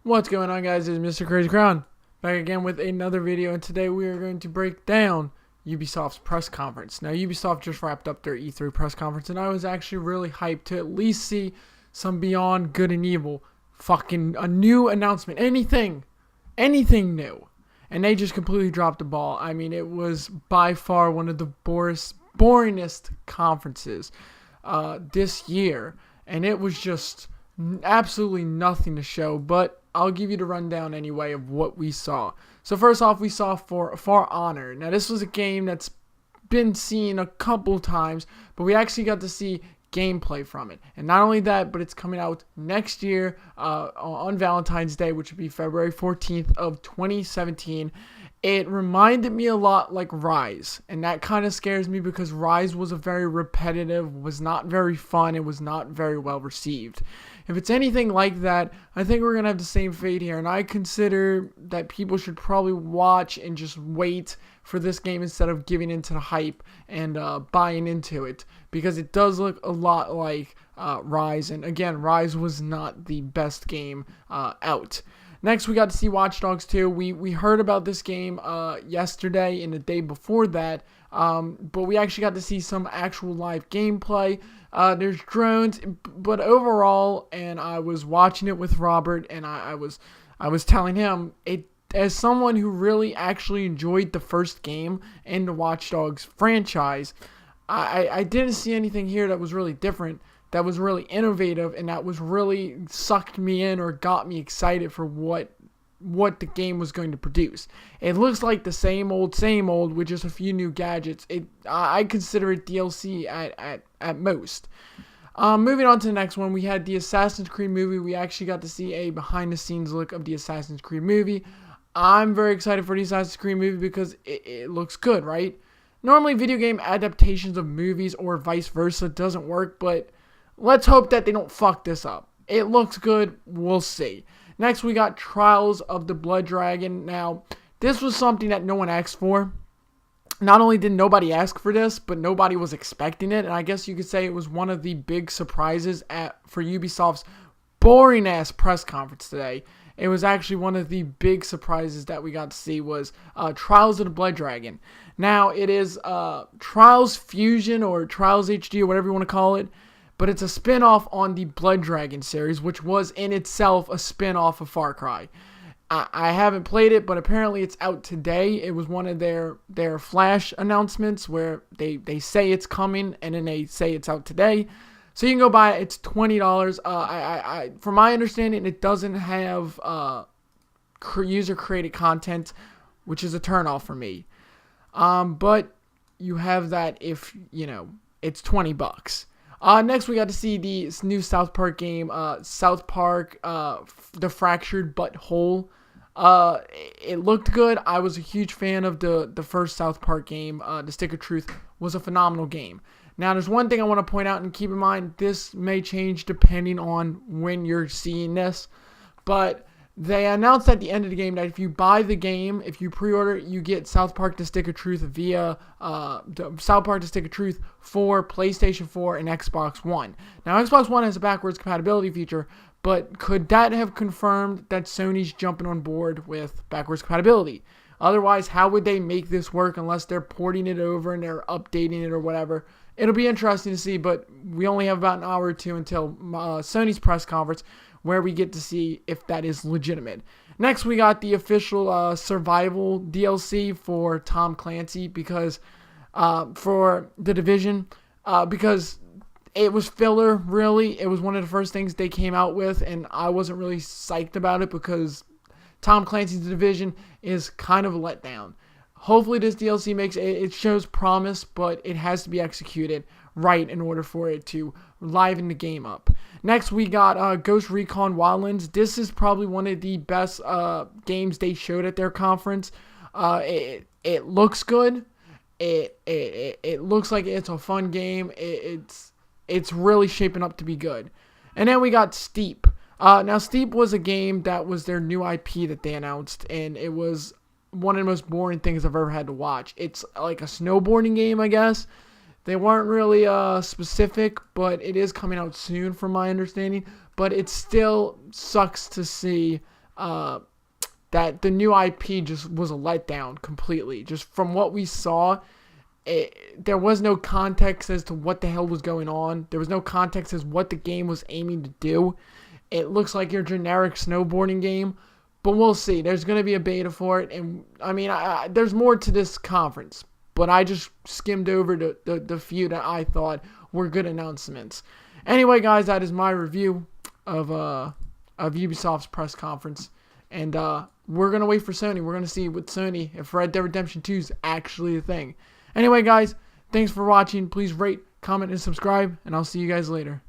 What's going on, guys? It's Mr. Crazy Crown back again with another video, and today we are going to break down Ubisoft's press conference. Now, Ubisoft just wrapped up their E3 press conference, and I was actually really hyped to at least see some Beyond Good and Evil, fucking a new announcement, anything new. And they just completely dropped the ball. I mean, it was by far one of the boringest conferences this year, and it was just absolutely nothing to show, but I'll give you the rundown anyway of what we saw. So first off, we saw For Honor. Now, this was a game that's been seen a couple times, but we actually got to see gameplay from it. And not only that, but it's coming out next year on Valentine's Day, which would be February 14th of 2017. It reminded me a lot like Rise, and that kind of scares me because Rise was a very repetitive, was not very fun, it was not very well received. If it's anything like that, I think we're going to have the same fate here, and I consider that people should probably watch and just wait for this game instead of giving into the hype and buying into it, because it does look a lot like Rise, and again, Rise was not the best game out. Next, we got to see Watch Dogs 2. We heard about this game yesterday and the day before that, but we actually got to see some actual live gameplay. There's drones, but overall, and I was watching it with Robert, and I was telling him, as someone who really actually enjoyed the first game in the Watch Dogs franchise, I didn't see anything here that was really different, that was really innovative, and that was really sucked me in or got me excited for what the game was going to produce. It looks like the same old with just a few new gadgets. I consider it DLC at most. Moving on to the next one, we had the Assassin's Creed movie. We actually got to see a behind-the-scenes look of the Assassin's Creed movie. I'm very excited for the Assassin's Creed movie because it looks good, right? Normally, video game adaptations of movies or vice versa doesn't work, but let's hope that they don't fuck this up. It looks good. We'll see. Next, we got Trials of the Blood Dragon. Now, this was something that no one asked for. Not only did nobody ask for this, but nobody was expecting it. And I guess you could say it was one of the big surprises for Ubisoft's boring-ass press conference today. It was actually one of the big surprises that we got to see was Trials of the Blood Dragon. Now, it is Trials Fusion or Trials HD or whatever you want to call it. But it's a spin-off on the Blood Dragon series, which was in itself a spin-off of Far Cry. I haven't played it, but apparently it's out today. It was one of their flash announcements where they say it's coming and then they say it's out today. So you can go buy it. It's $20. From my understanding, it doesn't have user-created content, which is a turn-off for me. But you have that if, it's $20. Next, we got to see the new South Park game, South Park, The Fractured But Whole. It looked good. I was a huge fan of the first South Park game. The Stick of Truth was a phenomenal game. Now, there's one thing I want to point out, and keep in mind, this may change depending on when you're seeing this, but they announced at the end of the game that if you buy the game, if you pre-order it, you get South Park The Stick of Truth via South Park The Stick of Truth for PlayStation 4 and Xbox One. Now, Xbox One has a backwards compatibility feature, but could that have confirmed that Sony's jumping on board with backwards compatibility? Otherwise, how would they make this work unless they're porting it over and they're updating it or whatever? It'll be interesting to see, but we only have about an hour or two until Sony's press conference, where we get to see if that is legitimate. Next, we got the official survival DLC for Tom Clancy because for The Division, because it was filler, really. It was one of the first things they came out with, and I wasn't really psyched about it because Tom Clancy's The Division is kind of a letdown. Hopefully this DLC it shows promise, but it has to be executed right in order for it to liven the game up. Next, we got Ghost Recon Wildlands. This is probably one of the best games they showed at their conference. It looks good. It looks like it's a fun game. It's really shaping up to be good. And then we got Steep. Now, Steep was a game that was their new IP that they announced, and it was one of the most boring things I've ever had to watch. It's like a snowboarding game, I guess. They weren't really specific, but it is coming out soon from my understanding. But it still sucks to see that the new IP just was a letdown completely. Just from what we saw, there was no context as to what the hell was going on. There was no context as what the game was aiming to do. It looks like your generic snowboarding game, but we'll see. There's going to be a beta for it, and I mean, there's more to this conference, but I just skimmed over the few that I thought were good announcements. Anyway, guys, that is my review of Ubisoft's press conference, and we're going to wait for Sony. We're going to see with Sony if Red Dead Redemption 2 is actually a thing. Anyway, guys, thanks for watching. Please rate, comment, and subscribe, and I'll see you guys later.